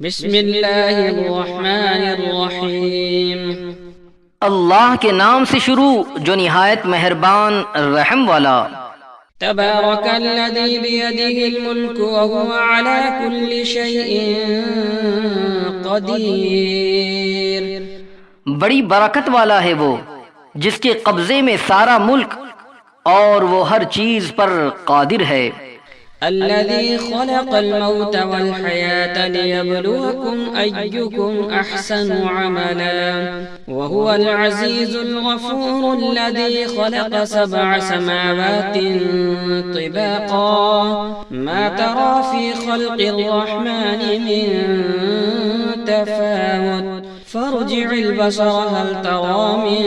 بسم اللہ الرحمن الرحیم۔ اللہ کے نام سے شروع جو نہایت مہربان رحم والا۔ تبارک الذی بیدہ الملک وہو علی کل شیء قدیر۔ بڑی برکت والا ہے وہ جس کے قبضے میں سارا ملک اور وہ ہر چیز پر قادر ہے۔ الذي خلق الموت والحياة ليبلوكم أيكم أحسن عملا وهو العزيز الغفور الذي خلق 7 سماوات طباقا ما ترى في خلق الرحمن من تفاوت فارجع البصر هل ترى من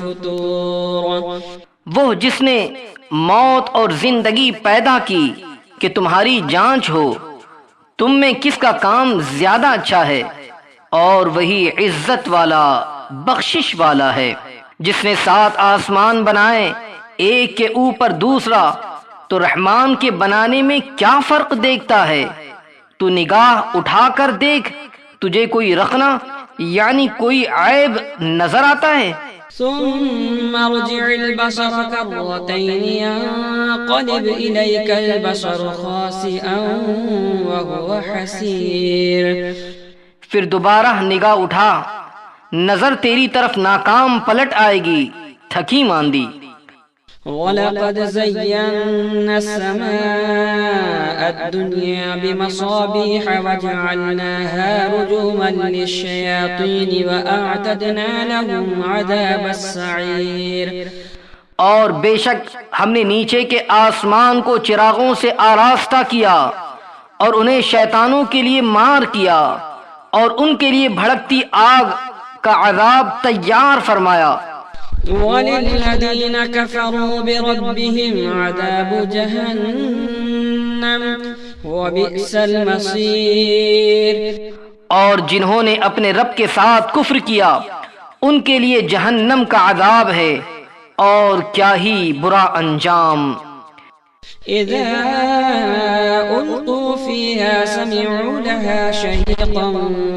فطور۔ وہ جس نے موت اور زندگی پیدا کی کہ تمہاری جانچ ہو تم میں کس کا کام زیادہ اچھا ہے، اور وہی عزت والا بخشش والا ہے جس نے 7 آسمان بنائے ایک کے اوپر دوسرا، تو رحمان کے بنانے میں کیا فرق دیکھتا ہے؟ تو نگاہ اٹھا کر دیکھ، تجھے کوئی رخنہ یعنی کوئی عیب نظر آتا ہے؟ ثم ارجع البصر كرتين ينقلب إليك البصر خاسئا وهو حسير۔ پھر دوبارہ نگاہ اٹھا، نظر تیری طرف ناکام پلٹ آئے گی، تھکی ماندی۔ وَلَقَدْ زَيَّنَّا السَّمَاءَ الدُّنْيَا بِمَصَابِيحَ وَجَعَلْنَاهَا رُجُومًا لِلشَّيَاطِينِ وَأَعْتَدْنَا لَهُمْ عَذَابَ السَّعِيرِ۔ اور بے شک ہم نے نیچے کے آسمان کو چراغوں سے آراستہ کیا اور انہیں شیطانوں کے لیے مار کیا اور ان کے لیے بھڑکتی آگ کا عذاب تیار فرمایا۔ وَلِلَّذِينَ كَفَرُوا بِرَبِّهِمْ عَذَابُ جَهَنَّمَ وَبِئْسَ الْمَصِيرُ۔ اور جنہوں نے اپنے رب کے ساتھ کفر کیا ان کے لیے جہنم کا عذاب ہے، اور کیا ہی برا انجام۔ اذا القوا فيها سمعوا لها شهيقا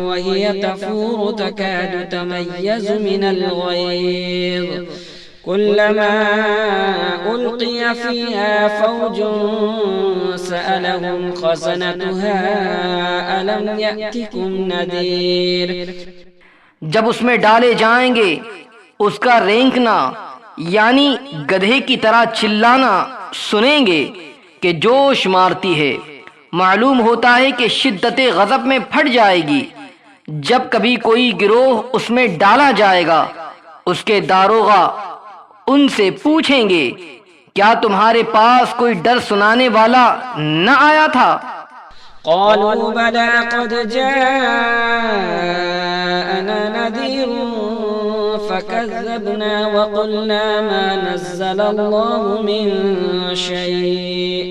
وهي تفور تكاد تميز من الغيظ كلما ألقي فيها فوج سألهم خزنتها ألم يأتكم نذير۔ جب اس میں ڈالے جائیں گے اس کا رینکنا یعنی گدھے کی طرح چلانا سنیں گے کہ جوش مارتی ہے، معلوم ہوتا ہے کہ شدت غضب میں پھٹ جائے گی۔ جب کبھی کوئی گروہ اس میں ڈالا جائے گا اس کے داروغہ ان سے پوچھیں گے کیا تمہارے پاس کوئی ڈر سنانے والا نہ آیا تھا؟ قالوا بلى قد جاءنا نذير فكذبنا وقلنا ما نزل الله من شيء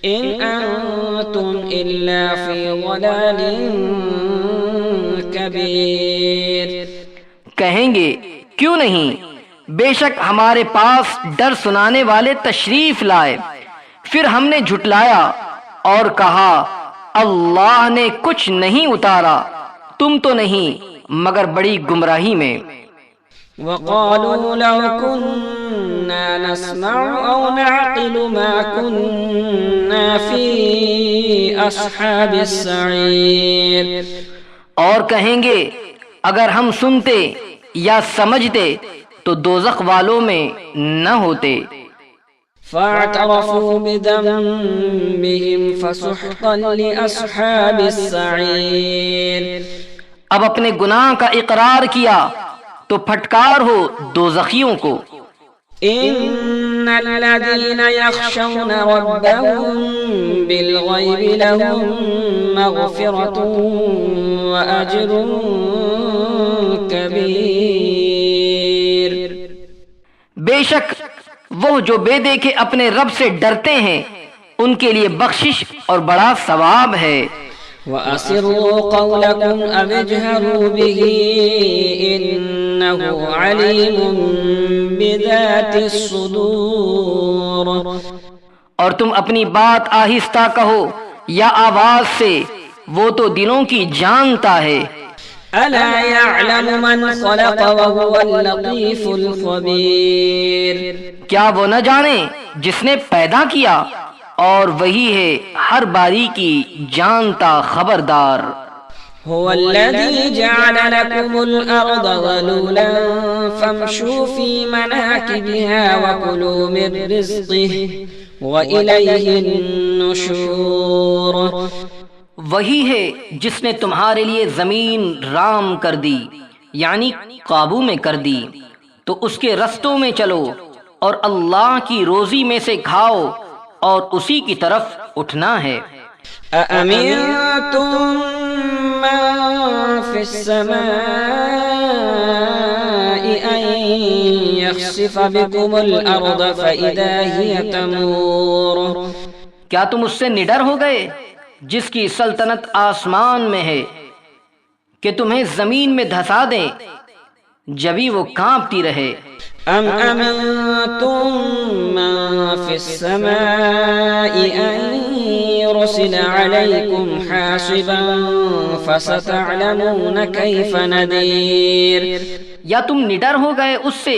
إن أنتم إلا في ضلال كبير۔ کہیں گے کیوں نہیں، بے شک ہمارے پاس ڈر سنانے والے تشریف لائے، پھر ہم نے جھٹلایا اور کہا اللہ نے کچھ نہیں اتارا، تم تو نہیں مگر بڑی گمراہی میں۔ وقالوا لو كنا نسمع أو نعقل ما كنا في أصحاب السعير۔ اور کہیں گے اگر ہم سنتے یا سمجھتے تو دوزخ والوں میں نہ ہوتے۔ فاعترفوا بذنبهم فسحقا لأصحاب السعير۔ اب اپنے گناہ کا اقرار کیا تو پھٹکار ہو دوزخیوں کو۔ ان الذين يخشون ربهم بالغيب لهم مغفرة وأجر كبير۔ بے شک وہ جو بے دیکھے اپنے رب سے ڈرتے ہیں ان کے لیے بخشش اور بڑا ثواب ہے۔ وَأَسِرُّوا قَوْلَكُمْ أَوِ اجْهَرُوا بِهِ إِنَّهُ عَلِيمٌ بِذَاتِ الصُّدُورِ۔ اور تم اپنی بات آہستہ کہو یا آواز سے، وہ تو دلوں کی جانتا ہے۔ ألا يعلم من خلق وهو اللطيف الخبير کیا وہ نہ جانے جس نے پیدا کیا اور وہی ہے ہر باریکی جانتا خبردار۔ هو الذي جعل لكم الأرض ذلولا فامشوا في مناكبها وكلوا من رزقه وإليه النشور وہی ہے جس نے تمہارے لیے زمین رام کر دی یعنی قابو میں کر دی، تو اس کے رستوں میں چلو اور اللہ کی روزی میں سے کھاؤ اور اسی کی طرف اٹھنا ہے۔ أأمنتم من في السماء أن يخسف بكم الأرض فإذا هي تمور کیا تم اس سے نڈر ہو گئے جس کی سلطنت آسمان میں ہے کہ تمہیں زمین میں دھسا دیں جبھی وہ کانپتی رہے؟ أم أمنتم من في السماء أن يرسل عليكم حاصبا فستعلمون كيف نذير یا تم نڈر ہو گئے اس سے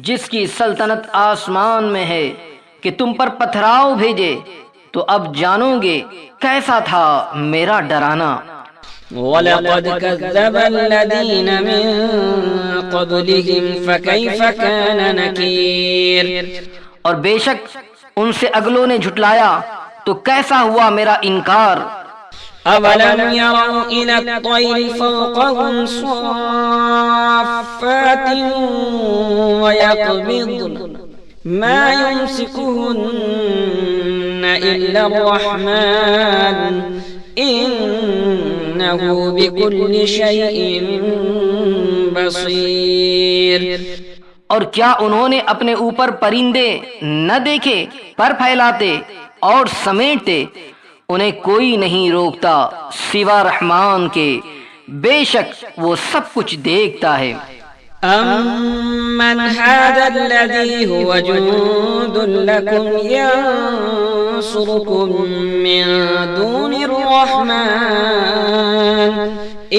جس کی سلطنت آسمان میں ہے کہ تم پر پتھراؤ بھیجے، تو اب جانو گے کیسا تھا میرا ڈرانا۔ وَلَقَدْ كَذَّبَ الَّذِينَ مِن قَبْلِهِمْ فَكَيْفَ كَانَ نَكِيرٌ اور بے شک ان سے اگلوں نے جھٹلایا تو کیسا ہوا میرا انکار۔ أَوَلَمْ يَرَوْا إِلَى الطَّيْرِ فَوْقَهُمْ صَافَّاتٍ وَيَقْبِضْنَ مَا يُمْسِكُهُنَّ إِلَّا الرَّحْمَنُ إِنَّهُ بِكُلِّ شَيْءٍ بَصِيرٌ اور کیا انہوں نے اپنے اوپر پرندے نہ دیکھے پر پھیلاتے اور سمیٹتے؟ انہیں کوئی نہیں روکتا سوا رحمان کے، بے شک وہ سب کچھ دیکھتا ہے۔ أَمَّنْ هَذَا الَّذِي هُوَ جُندٌ لَكُمْ يَنصُرُكُم مِّن دُونِ الرَّحْمَنِ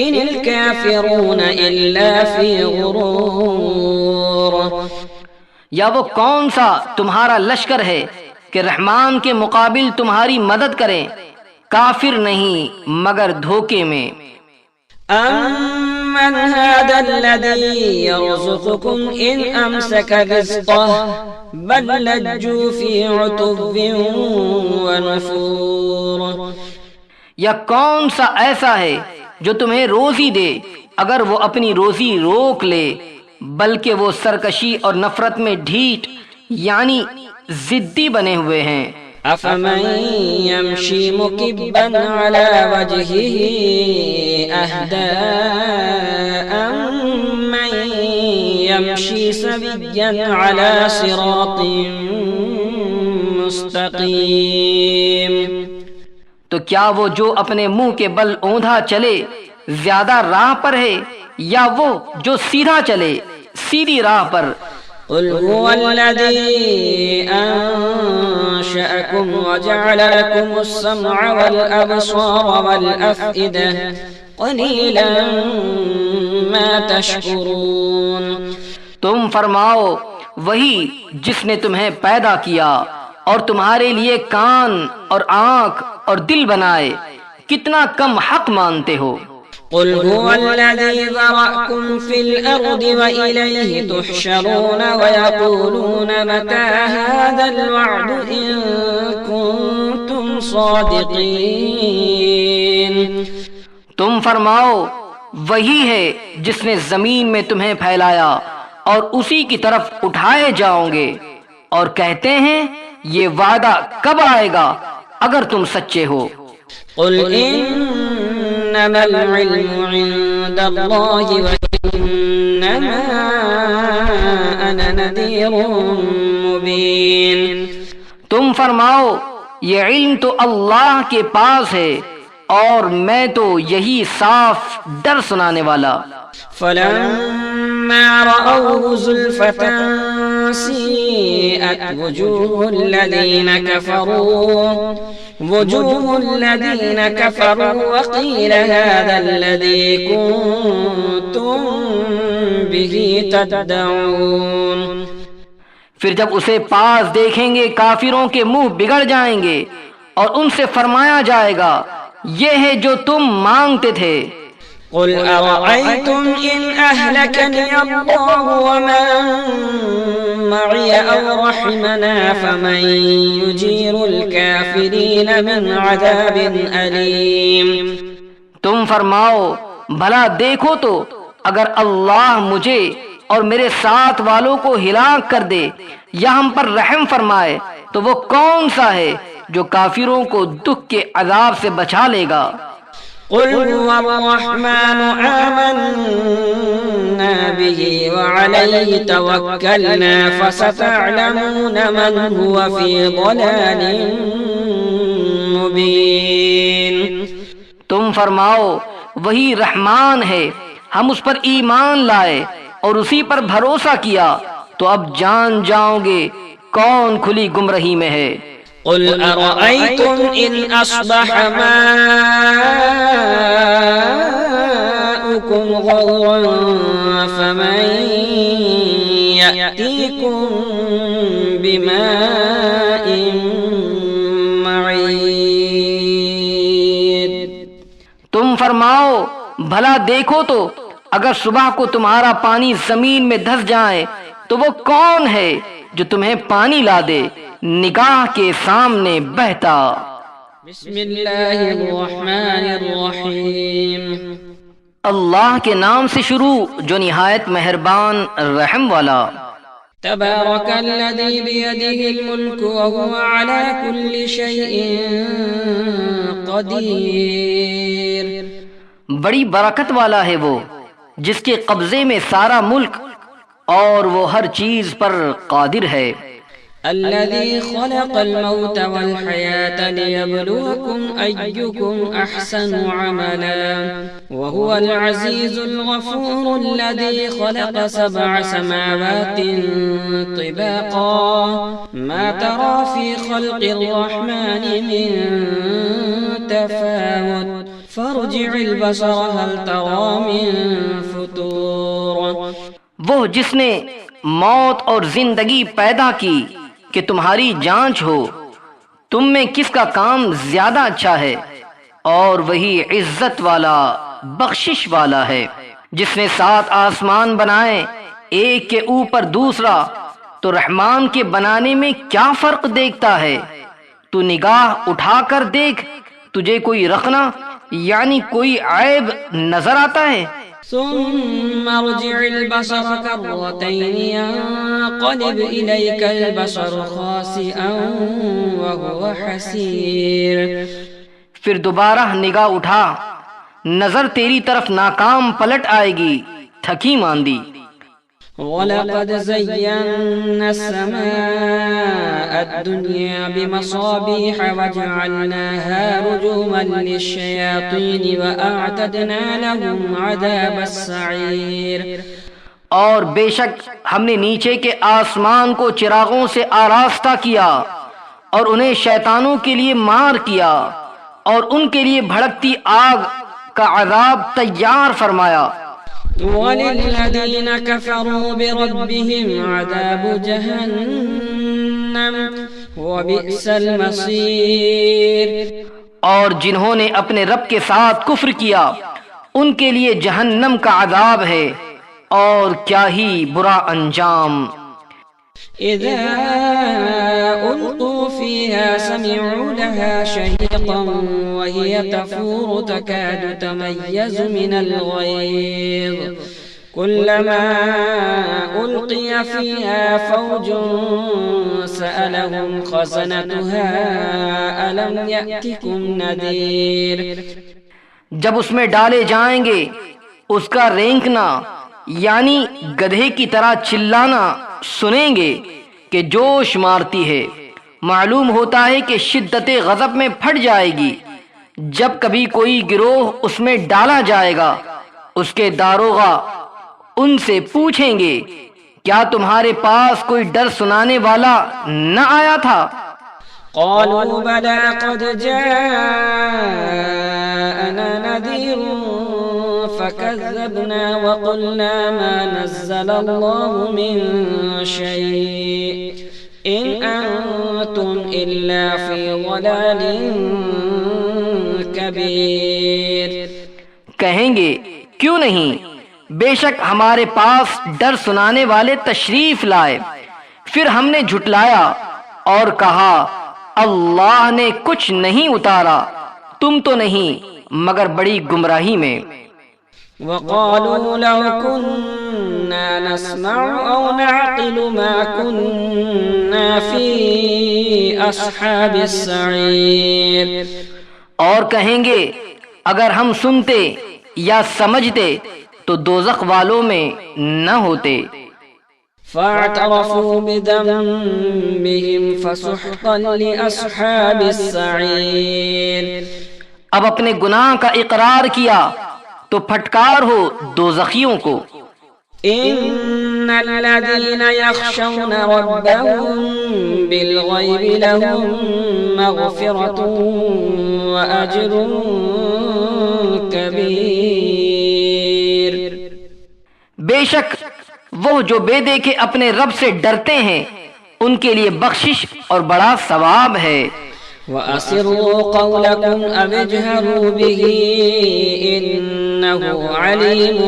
إِنِ الْكَافِرُونَ إِلَّا فِي غُرُورٍ یا وہ کون سا تمہارا لشکر ہے کہ رحمان کے مقابل تمہاری مدد کریں؟ کافر نہیں مگر دھوکے میں۔ أَمَّنْ هَذَا الَّذِي يَرْزُقُكُمْ إِنْ أَمْسَكَ رِزْقَهُ بَل لَجُّوا فِي عُتُوٍّ وَنُفُورٍ یا کون سا ایسا ہے جو تمہیں روزی دے اگر وہ اپنی روزی روک لے، بلکہ وہ سرکشی اور نفرت میں ڈھیٹ یعنی ضدی بنے ہوئے ہیں۔ أَفَمَن يَمْشِي مُكِبًّا عَلَى وَجْهِهِ أَهْدَىٰ أَمَّن يَمْشِي سَوِيًّا عَلَى صِرَاطٍ مُّسْتَقِيمٍ تو کیا وہ جو اپنے منہ کے بل اوندھا چلے زیادہ راہ پر ہے، یا وہ جو سیدھا چلے سیدھی راہ پر؟ قل هو الذي أنشأكم وجعل لكم السمع والأبصار والأفئدة قليلا ما تشكرون تم فرماؤ وہی جس نے تمہیں پیدا کیا اور تمہارے لیے کان اور آنکھ اور دل بنائے، کتنا کم حق مانتے ہو۔ قل هو الذي ذرأكم في الأرض وإليه تحشرون ويقولون متى هذا الوعد إن كنتم صادقين تم فرماؤ وہی ہے جس نے زمین میں تمہیں پھیلایا اور اسی کی طرف اٹھائے جاؤ گے، اور کہتے ہیں یہ وعدہ کب آئے گا اگر تم سچے ہو۔ قل إنما العلم عند الله وإنما أنا نذير مبين تم فرماؤ یہ علم تو اللہ کے پاس ہے اور میں تو یہی صاف ڈر سنانے والا۔ فلما رأوه زلفة سيئت وجوه الذين كفروا وجوه الذين كفروا وقيل هذا الذي كنتم به تدعون. پھر جب اسے پاس دیکھیں گے کافروں کے منہ بگڑ جائیں گے اور ان سے فرمایا جائے گا یہ ہے جو تم مانگتے تھے. قل أرأيتم إن أهلكني الله ومن معي أو رحمنا فمن يجير الكافرين من عذاب أليم. تم فرماؤ بھلا دیکھو تو اگر اللہ مجھے اور میرے ساتھ والوں کو ہلاک کر دے یا ہم پر رحم فرمائے تو وہ کون سا ہے جو کافروں کو دکھ کے عذاب سے بچا لے گا. قل هو الرحمن آمنا به وعليه توكلنا فستعلمون من هو في ضلال مبين. تم فرماؤ وہی رحمان ہے ہم اس پر ایمان لائے اور اسی پر بھروسہ کیا تو اب جان جاؤ گے کون کھلی گمراہی میں ہے. قل أرأيتم إن أصبح ماؤكم غورا فمن يأتيكم بماء معين. تم فرماؤ بھلا دیکھو تو اگر صبح کو تمہارا پانی زمین میں دھس جائے تو وہ کون ہے جو تمہیں پانی لا دے نگاہ کے سامنے بہتا. بسم اللہ الرحمن الرحیم. اللہ کے نام سے شروع جو نہایت مہربان رحم والا. تبارک الذی بیدہ الملک وهو علی کل شیء قدیر. بڑی برکت والا ہے وہ جس کے قبضے میں سارا ملک اور وہ ہر چیز پر قادر ہے. الذي خلق الموت والحياة ليبلوكم أيكم أحسن عملا وهو العزيز الغفور الذي خلق 7 سماوات طباقا ما ترى في خلق الرحمن من تفاوت فارجع البصر هل ترى من فطور. وہ جس نے موت اور زندگی پیدا کی کہ تمہاری جانچ ہو تم میں کس کا کام زیادہ اچھا ہے اور وہی عزت والا بخشش والا ہے جس نے 7 آسمان بنائے ایک کے اوپر دوسرا تو رحمان کے بنانے میں کیا فرق دیکھتا ہے. تو نگاہ اٹھا کر دیکھ تجھے کوئی رخنا یعنی کوئی عیب نظر آتا ہے. ثم ارجع البصر كرتين ينقلب إليك البصر خاسئا وهو حسير. پھر دوبارہ نگاہ اٹھا نظر تیری طرف ناکام پلٹ آئے گی تھکی ماندی. وَلَقَدْ زَيَّنَّا السَّمَاءَ الدُّنْيَا بِمَصَابِيحَ وَجَعَلْنَاهَا رُجُومًا لِلشَّيَاطِينِ وَأَعْتَدْنَا لَهُمْ عَذَابَ السَّعِيرِ. اور بے شک ہم نے نیچے کے آسمان کو چراغوں سے آراستہ کیا اور انہیں شیطانوں کے لیے مار کیا اور ان کے لیے بھڑکتی آگ کا عذاب تیار فرمایا. وَلِلَّذِينَ كَفَرُوا بِرَبِّهِمْ عَذَابُ جَهَنَّمَ وَبِئْسَ الْمَصِيرُ. اور جنہوں نے اپنے رب کے ساتھ کفر کیا ان کے لیے جہنم کا عذاب ہے اور کیا ہی برا انجام. اذا القوا فيها سمعوا لها شهيقا وهي تفور تكاد تميز من الغيظ كلما ألقي فيها فوج سألهم خزنتها ألم يأتكم نذير. جب اس میں ڈالے جائیں گے اس کا رینکنا یعنی گدھے کی طرح چلانا سنیں گے کہ جوش مارتی ہے. معلوم ہوتا ہے کہ شدت غضب میں پھٹ جائے گی. جب کبھی کوئی گروہ اس میں ڈالا جائے گا اس کے داروغہ ان سے پوچھیں گے کیا تمہارے پاس کوئی ڈر سنانے والا نہ آیا تھا. قالوا بلى قد جاءنا نذير فكذبنا وقلنا ما نزل الله من شيء إن أنتم إلا في ضلال كبير. کہیں گے کیوں نہیں، بے شک ہمارے پاس ڈر سنانے والے تشریف لائے. پھر ہم نے جھٹلایا اور کہا اللہ نے کچھ نہیں اتارا، تم تو نہیں مگر بڑی گمراہی میں. وقالوا لو كنا نسمع أو نعقل ما كنا في أصحاب السعير. اور کہیں گے اگر ہم سنتے یا سمجھتے تو دوزخ والوں میں نہ ہوتے. فاعترفوا بذنبهم فسحقا لأصحاب السعير. اب اپنے گناہ کا اقرار کیا تو پھٹکار ہو دوزخیوں کو. ان الذين يخشون ربهم بالغيب لهم مغفرة وأجر كبير. بے شک وہ جو بے دیکھے اپنے رب سے ڈرتے ہیں ان کے لیے بخشش اور بڑا ثواب ہے. وَأَسِرُّوا قَوْلَكُمْ أَوِ اجْهَرُوا بِهِ إِنَّهُ عَلِيمٌ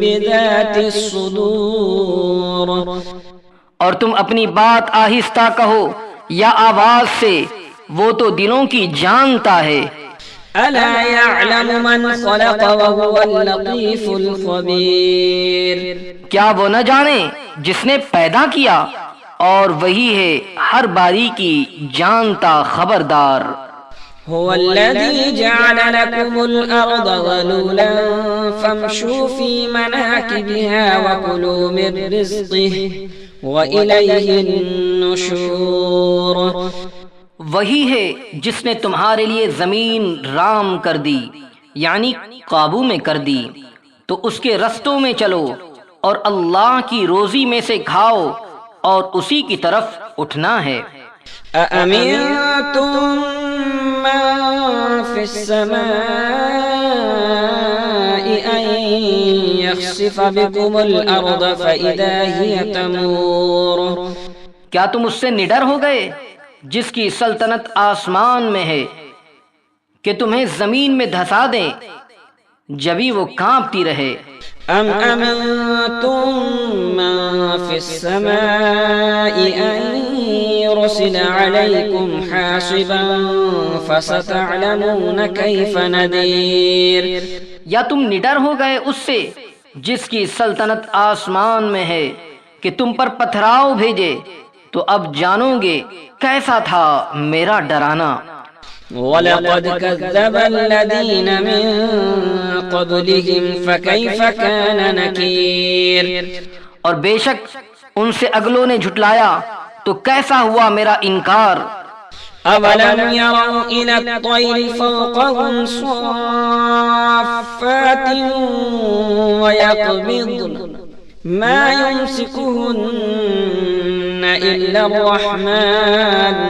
بِذَاتِ الصُّدُورِ. اور تم اپنی بات آہستہ کہو یا آواز سے، وہ تو دلوں کی جانتا ہے. أَلَا يَعْلَمُ مَنْ خَلَقَ وَهُوَ اللَّطِيفُ الْخَبِيرُ. کیا وہ نہ جانے جس نے پیدا کیا اور وہی ہے ہر باریکی جانتا خبردار. هو الذي جعل لكم الأرض ذلولا فامشوا في مناكبها وكلوا من رزقه وإليه النشور. وہی ہے جس نے تمہارے لیے زمین رام کر دی یعنی قابو میں کر دی، تو اس کے رستوں میں چلو اور اللہ کی روزی میں سے کھاؤ اور اسی کی طرف اٹھنا ہے. أأمنتم من في السماء أن يخسف بكم الأرض فإذا هي تمور. کیا تم اس سے نڈر ہو گئے جس کی سلطنت آسمان میں ہے کہ تمہیں زمین میں دھسا دیں جبھی وہ کانپتی رہے. أم أمنتم من في السماء أن يرسل عليكم حاصبا فستعلمون كيف نذير. یا تم نڈر ہو گئے اس سے جس کی سلطنت آسمان میں ہے کہ تم پر پتھراؤ بھیجے، تو اب جانو گے کیسا تھا میرا ڈرانا. وَلَقَدْ كَذَّبَ الَّذِينَ مِن قَبْلِهِمْ فَكَيْفَ كَانَ نَكِيرٌ. اور بے شک ان سے اگلوں نے جھٹلایا تو کیسا ہوا میرا انکار. أَوَلَمْ يَرَوْا إِلَى الطَّيْرِ فَوْقَهُمْ صَافَّاتٍ وَيَقْبِضْنَ مَا يُمْسِكُهُنَّ إِلَّا الرَّحْمَنُ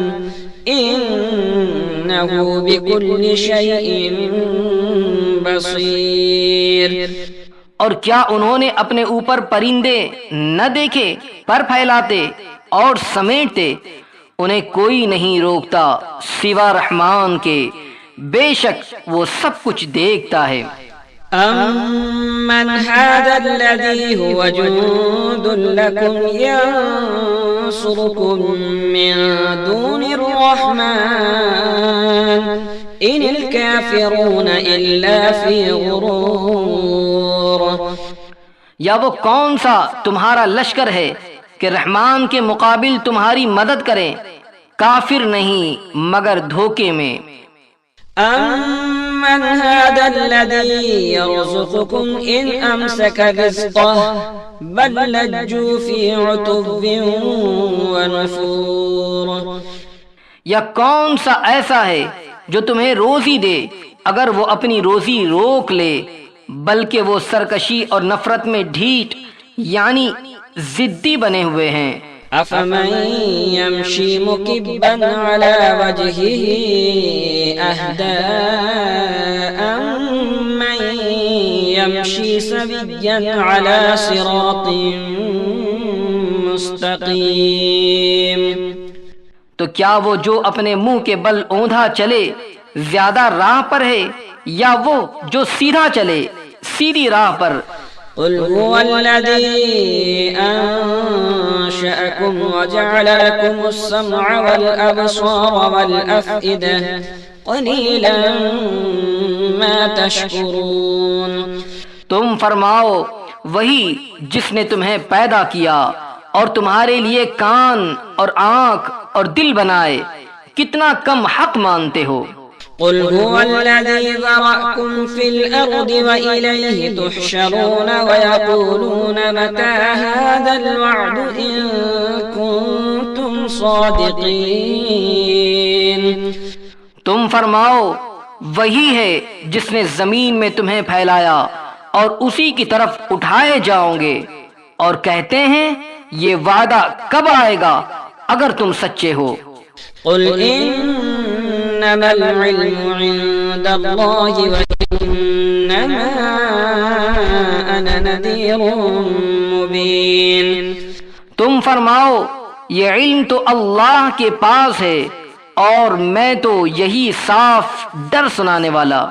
إِنَّهُ بِكُلِّ شَيْءٍ بَصِيرٌ. اور کیا انہوں نے اپنے اوپر پرندے نہ دیکھے پر پھیلاتے اور سمیٹتے؟ انہیں کوئی نہیں روکتا سوا رحمان کے، بے شک وہ سب کچھ دیکھتا ہے. أَمَّنْ هَذَا الَّذِي هُوَ جُندٌ لَكُمْ يَنصُرُكُم مِّن دُونِ الرَّحْمَنِ إِنِ الْكَافِرُونَ إِلَّا فِي غُرُورٍ. یا وہ کون سا تمہارا لشکر ہے کہ رحمان کے مقابل تمہاری مدد کرے؟ کافر نہیں مگر دھوکے میں. أَمَّنْ هَذَا الَّذِي يَرْزُقُكُمْ إِنْ أَمْسَكَ رِزْقَهُ بَلْ لَجُّوا فِي عُتُوٍّ وَنُفُورٍ. یا کون سا ایسا ہے جو تمہیں روزی دے اگر وہ اپنی روزی روک لے، بلکہ وہ سرکشی اور نفرت میں ڈھیٹ یعنی ضدی بنے ہوئے ہیں. أفمن يمشي مكبا على وجهه أهدى أمن يمشي سويا على صراط مستقيم. تو کیا وہ جو اپنے منہ کے بل اوندھا چلے زیادہ راہ پر ہے، یا وہ جو سیدھا چلے سیدھی راہ پر؟ قل هو الذي أنشأكم وجعل لكم السمع والأبصار والأفئدة قليلا ما تشكرون. تم فرماؤ وہی جس نے تمہیں پیدا کیا اور تمہارے لیے کان اور آنکھ اور دل بنائے، کتنا کم حق مانتے ہو. قل هو الذي ذرأكم في الأرض وإليه تحشرون ويقولون متى هذا الوعد إن كنتم صادقين. تم فرماؤ وہی ہے جس نے زمین میں تمہیں پھیلایا اور اسی کی طرف اٹھائے جاؤ گے، اور کہتے ہیں یہ وعدہ کب آئے گا اگر تم سچے ہو. قل إنما العلم عند الله وإنما أنا نذير مبين. تم فرماؤ یہ علم تو اللہ کے پاس ہے اور میں تو یہی صاف ڈر سنانے والا.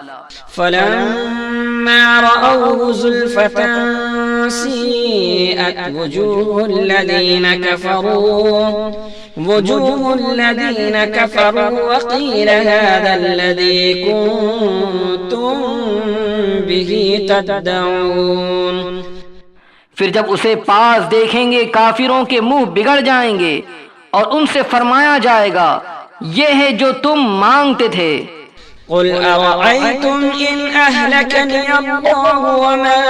فلما رأوه زلفة سيئت وجوه الذين كفروا وقيل هذا الذي كنتم به تدعون. پھر جب اسے پاس دیکھیں گے کافروں کے منہ بگڑ جائیں گے اور ان سے فرمایا جائے گا یہ ہے جو تم مانگتے تھے. قل أرأيتم إن أهلكني الله ومن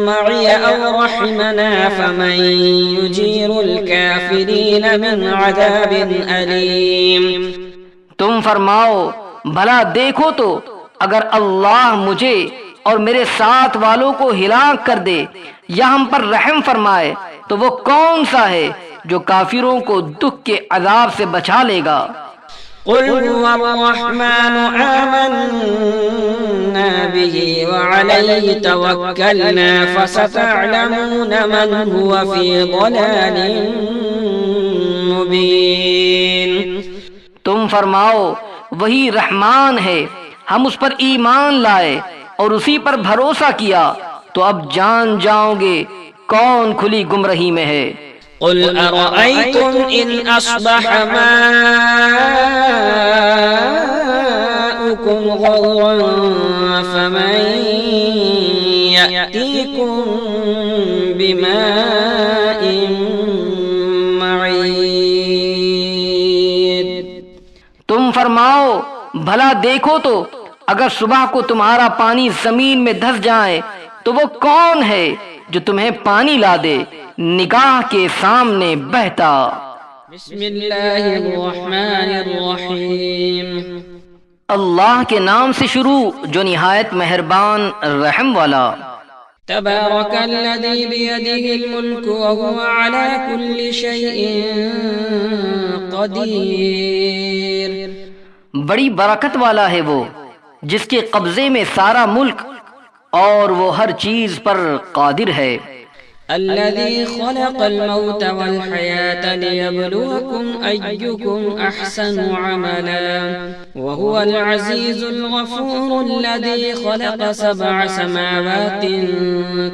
معي أو رحمنا فمن يجير الكافرين من عذاب أليم. تم فرماؤ بھلا دیکھو تو اگر اللہ مجھے اور میرے ساتھ والوں کو ہلاک کر دے یا ہم پر رحم فرمائے تو وہ کون سا ہے جو کافروں کو دکھ کے عذاب سے بچا لے گا. قل هو الرحمن آمنا به وعليه توكلنا فستعلمون من هو في ضلال مبين. تم فرماؤ وہی رحمان ہے، ہم اس پر ایمان لائے اور اسی پر بھروسہ کیا، تو اب جان جاؤ گے کون کھلی گمراہی میں ہے. قل أرأيتم إن أصبح ماؤكم غورا فمن يأتيكم بماء معين. تم فرماؤ بھلا دیکھو تو اگر صبح کو تمہارا پانی زمین میں دھس جائے تو وہ کون ہے جو تمہیں پانی لا دے نگاہ کے سامنے بہتا. بسم اللہ الرحمن الرحیم. اللہ کے نام سے شروع جو نہایت مہربان رحم والا. تبارک الذی بیدہ الملک وهو علی کل شیء قدیر. بڑی برکت والا ہے وہ جس کے قبضے میں سارا ملک اور وہ ہر چیز پر قادر ہے. الذي خلق الموت والحياة ليبلوكم أيكم أحسن عملا وهو العزيز الغفور الذي خلق 7 سماوات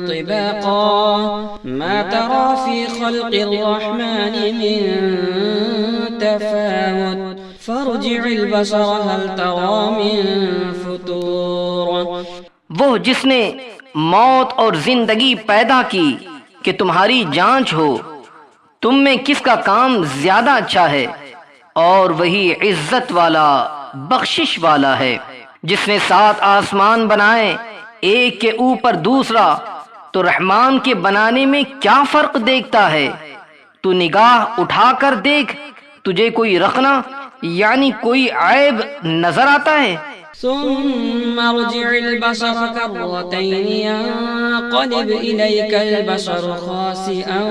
طباقا ما ترى في خلق الرحمن من تفاوت فارجع البصر هل ترى من فطور. وہ جس نے موت اور زندگی پیدا کی کہ تمہاری جانچ ہو تم میں کس کا کام زیادہ اچھا ہے، اور وہی عزت والا بخشش والا ہے جس نے 7 آسمان بنائے ایک کے اوپر دوسرا، تو رحمان کے بنانے میں کیا فرق دیکھتا ہے؟ تو نگاہ اٹھا کر دیکھ، تجھے کوئی رخنا یعنی کوئی عیب نظر آتا ہے؟ ثم ارجع البصر كرتين ينقلب إليك البصر خاسئا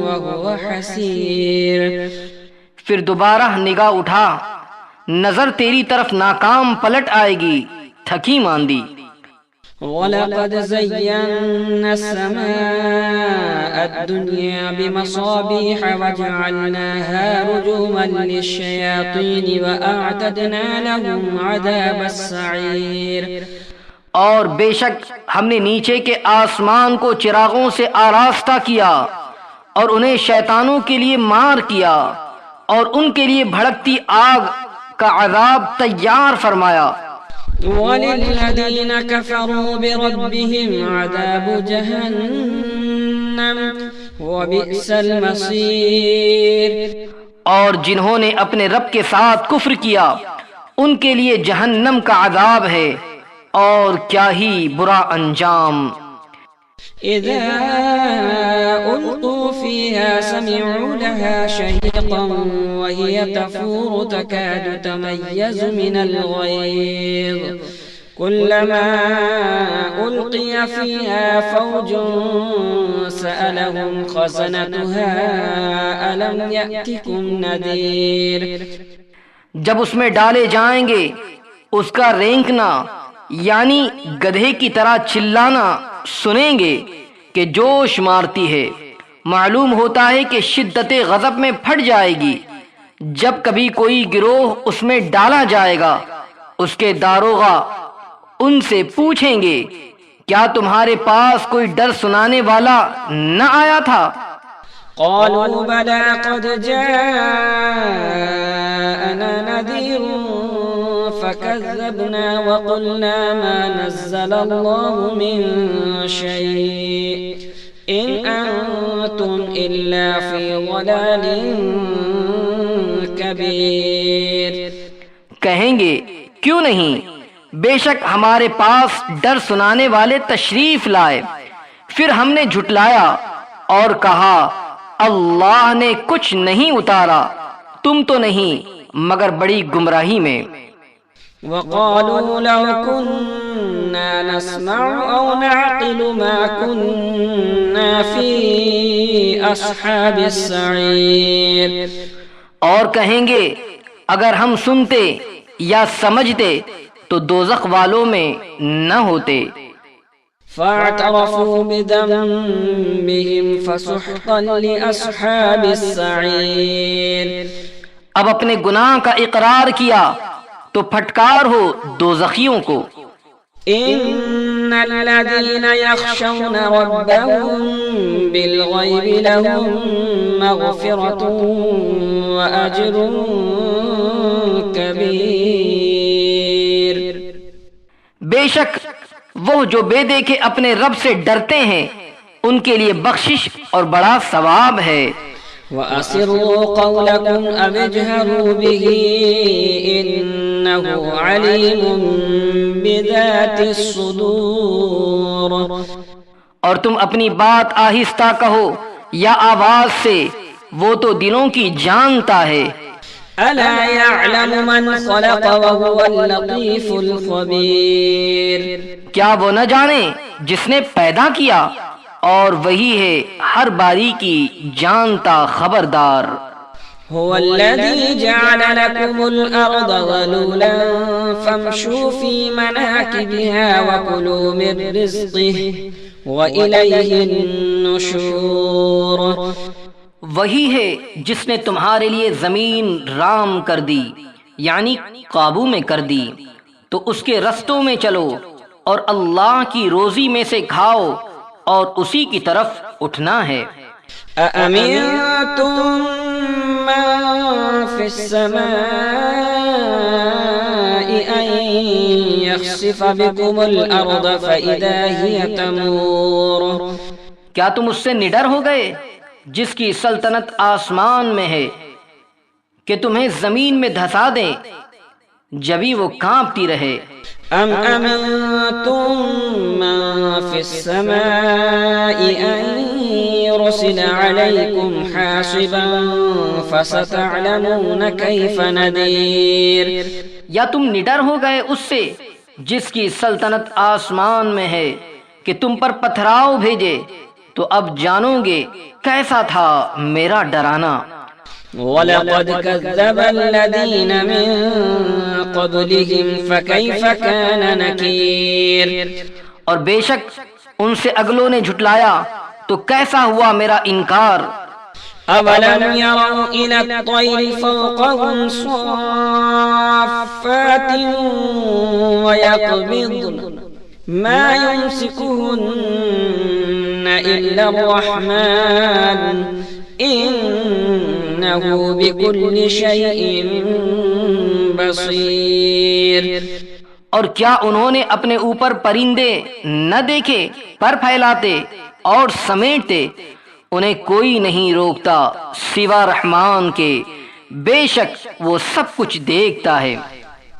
وهو حسير. پھر دوبارہ نگاہ اٹھا، نظر تیری طرف ناکام پلٹ آئے گی، تھکی ماندی. وَلَقَدْ زَيَّنَّا السَّمَاءَ الدُّنْيَا بِمَصَابِيحَ وَجَعَلْنَاهَا رُجُومًا لِلشَّيَاطِينِ وَأَعْتَدْنَا لَهُمْ عَذَابَ السَّعِيرِ. اور بے شک ہم نے نیچے کے آسمان کو چراغوں سے آراستہ کیا اور انہیں شیطانوں کے لیے مار کیا اور ان کے لیے بھڑکتی آگ کا عذاب تیار فرمایا. وَلِلَّذِينَ كَفَرُوا بِرَبِّهِمْ عَذَابُ جَهَنَّمَ وَبِئْسَ الْمَصِيرُ. اور جنہوں نے اپنے رب کے ساتھ کفر کیا ان کے لیے جہنم کا عذاب ہے اور کیا ہی برا انجام. إِذَا أُلْقُوا فِيهَا سَمِعُوا لَهَا شَهِيقًا وَهِيَ تَفُورُ تَكَادُ تَمَيَّزُ مِنَ الْغَيْظِ كُلَّمَا أُلْقِيَ فِيهَا فَوْجٌ سَأَلَهُمْ خَزَنَتُهَا أَلَمْ يَأْتِكُمْ نَذِيرٌ. جب اس میں ڈالے جائیں گے اس کا رینکنا یعنی گدھے کی طرح چلانا سنیں گے کہ جوش مارتی ہے، معلوم ہوتا ہے کہ شدت غضب میں پھٹ جائے گی. جب کبھی کوئی گروہ اس میں ڈالا جائے گا اس کے داروغہ ان سے پوچھیں گے کیا تمہارے پاس کوئی ڈر سنانے والا نہ آیا تھا؟ قالوا بلى قد جاءنا نذير فكذبنا وقلنا ما نزل الله من شيء إن أنتم إلا في ضلال كبير. کہیں گے کیوں نہیں، بے شک ہمارے پاس ڈر سنانے والے تشریف لائے. پھر ہم نے جھٹلایا اور کہا اللہ نے کچھ نہیں اتارا، تم تو نہیں مگر بڑی گمراہی میں. وقالوا لو كنا نسمع أو نعقل ما كنا في أصحاب السعير. اور کہیں گے اگر ہم سنتے یا سمجھتے تو دوزخ والوں میں نہ ہوتے. فاعترفوا بذنبهم فسحقا لأصحاب السعير. اب اپنے گناہ کا اقرار کیا تو پھٹکار ہو دوزخیوں کو. إن الذين يخشون ربهم بالغيب لهم مغفرة وأجر كبير. بے شک وہ جو بے دیکھے اپنے رب سے ڈرتے ہیں ان کے لیے بخشش اور بڑا ثواب ہے. وَأَسِرُّوا قَوْلَكُمْ أَوِ اجْهَرُوا بِهِ إِنَّهُ عَلِيمٌ بِذَاتِ الصُّدُورِ. اور تم اپنی بات آہستہ کہو یا آواز سے، وہ تو دلوں کی جانتا ہے. أَلَا يَعْلَمُ مَنْ خَلَقَ وَهُوَ اللَّطِيفُ الْخَبِيرُ. کیا وہ نہ جانے جس نے پیدا کیا اور وہی ہے ہر باری کی جانتا خبردار. هو الذي جعل لكم الأرض ذلولا فامشوا في مناكبها وكلوا من رزقه وإليه النشور. وہی ہے جس نے تمہارے لیے زمین رام کر دی یعنی قابو میں کر دی، تو اس کے رستوں میں چلو اور اللہ کی روزی میں سے کھاؤ اور اسی کی طرف اٹھنا ہے. أأمنتم من في السماء أن يخسف بكم الأرض فإذا هي تمور. کیا تم اس سے نڈر ہو گئے جس کی سلطنت آسمان میں ہے کہ تمہیں زمین میں دھسا دیں جبھی وہ کانپتی رہے. أم أمنتم من في السماء أن يرسل يرسل عليكم حاصبا فستعلمون كيف نذير. یا تم نڈر ہو گئے اس سے جس کی سلطنت آسمان میں ہے کہ تم پر پتھراؤ بھیجے، تو اب جانو گے کیسا تھا میرا ڈرانا. وَلَقَدْ كَذَّبَ الَّذِينَ مِن قَبْلِهِمْ فَكَيْفَ كَانَ نَكِيرٌ. اور بے شک ان سے اگلوں نے جھٹلایا تو کیسا ہوا میرا انکار. أَوَلَمْ يَرَوْا إِلَى الطَّيْرِ فَوْقَهُمْ صَافَّاتٍ وَيَقْبِضْنَ مَا يُمْسِكُهُنَّ إِلَّا الرَّحْمَنُ إِنَّهُ بِكُلِّ شَيْءٍ بَصِيرٌ. اور کیا انہوں نے اپنے اوپر پرندے نہ دیکھے پر پھیلاتے اور سمیٹتے؟ انہیں کوئی نہیں روکتا سوا رحمان کے، بے شک وہ سب کچھ دیکھتا ہے.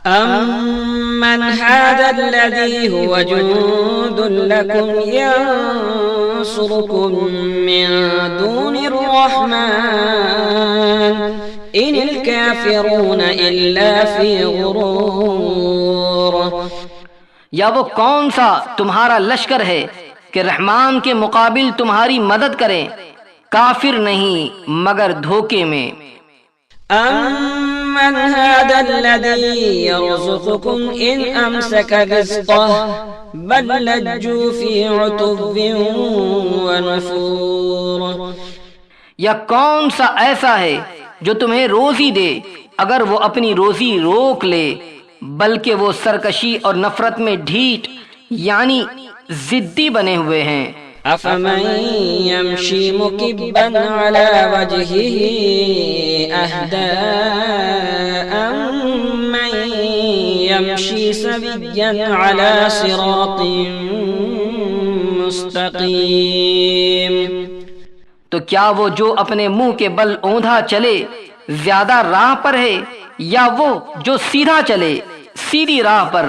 أَمَّنْ هَذَا الَّذِي هُوَ جُندٌ لَكُمْ يَنصُرُكُم مِّن دُونِ الرَّحْمَنِ إِنِ الْكَافِرُونَ إِلَّا فِي غُرُورٍ. یا وہ کون سا تمہارا لشکر ہے کہ رحمان کے مقابل تمہاری مدد کرے؟ کافر نہیں مگر دھوکے میں. أَمَّنْ هَذَا الَّذِي يَرْزُقُكُمْ إِنْ أَمْسَكَ رِزْقَهُ بَل لَجُّوا فِي عُتُوٍّ وَنُفُورٍ. یا کون سا ایسا ہے جو تمہیں روزی دے اگر وہ اپنی روزی روک لے، بلکہ وہ سرکشی اور نفرت میں ڈھیٹ یعنی ضدی بنے ہوئے ہیں. أَفَمَن يَمْشِي مُكِبًّا عَلَى وَجْهِهِ أَهْدَىٰ أَمَّن يَمْشِي سَوِيًّا عَلَى صِرَاطٍ مُّسْتَقِيمٍ. تو کیا وہ جو اپنے منہ کے بل اوندھا چلے زیادہ راہ پر ہے، یا وہ جو سیدھا چلے سیدھی راہ پر؟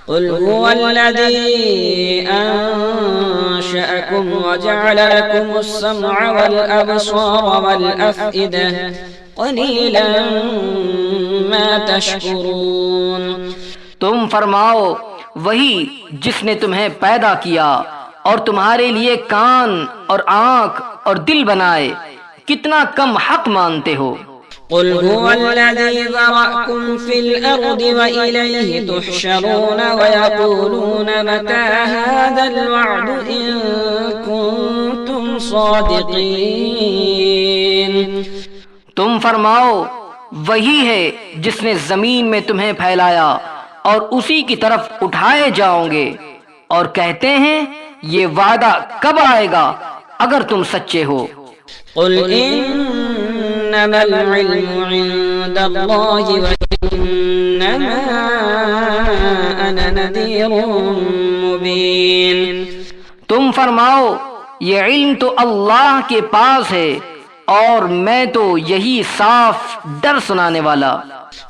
قل هو الذي أنشأكم وجعل لكم السمع والأبصار والأفئدة قليلا ما تشكرون. تم فرماؤ وہی جس نے تمہیں پیدا کیا اور تمہارے لیے کان اور آنکھ اور دل بنائے، کتنا کم حق مانتے ہو. قل هو الذي ذرأكم في الأرض وإليه تحشرون ويقولون متى هذا الوعد إن كنتم صادقين. تم فرماؤ وہی ہے جس نے زمین میں تمہیں پھیلایا اور اسی کی طرف اٹھائے جاؤ گے، اور کہتے ہیں یہ وعدہ کب آئے گا اگر تم سچے ہو. قل إنما العلم عند الله وإنما أنا نذير مبين. تم فرماؤ یہ علم تو اللہ کے پاس ہے اور میں تو یہی صاف ڈر سنانے والا.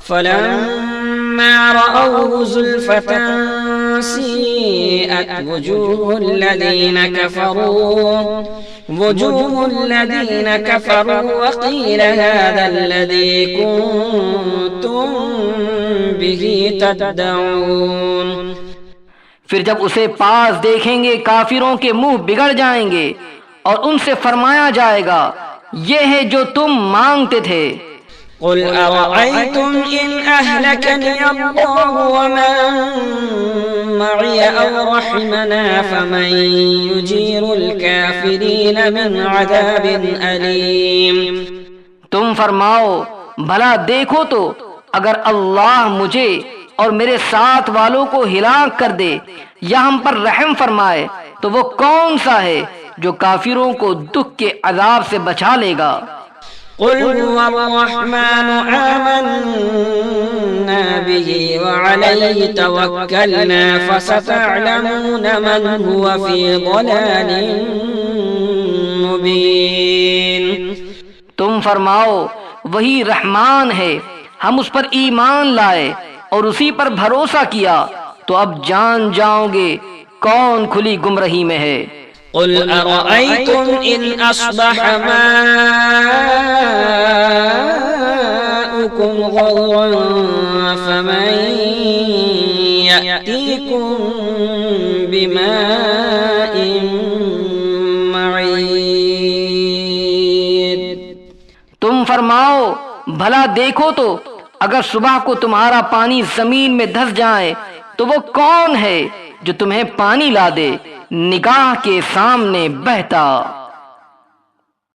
فلما رأوه زلفة سيئت وجوه الذين كفروا وقيل هذا الذي كنتم به تدعون. پھر جب اسے پاس دیکھیں گے کافروں کے منہ بگڑ جائیں گے اور ان سے فرمایا جائے گا یہ ہے جو تم مانگتے تھے. قل أرأيتم إن أهلكني الله ومن معي أو رحمنا فمن يجير الكافرين من عذاب أليم. تم فرماؤ بھلا دیکھو تو اگر اللہ مجھے اور میرے ساتھ والوں کو ہلاک کر دے یا ہم پر رحم فرمائے تو وہ کون سا ہے جو کافروں کو دکھ کے عذاب سے بچا لے گا. قل هو الرحمن آمنا به وعليه توكلنا فستعلمون من هو في ضلال مبين. تم فرماؤ وہی رحمان ہے، ہم اس پر ایمان لائے اور اسی پر بھروسہ کیا، تو اب جان جاؤ گے کون کھلی گمراہی میں ہے. قل أرأيتم إن أصبح ماؤكم غورا فمن يأتيكم بماء معين. تم فرماؤ بھلا دیکھو تو اگر صبح کو تمہارا پانی زمین میں دھس جائے تو وہ کون ہے جو تمہیں پانی لا دے نگاہ کے سامنے بہتا.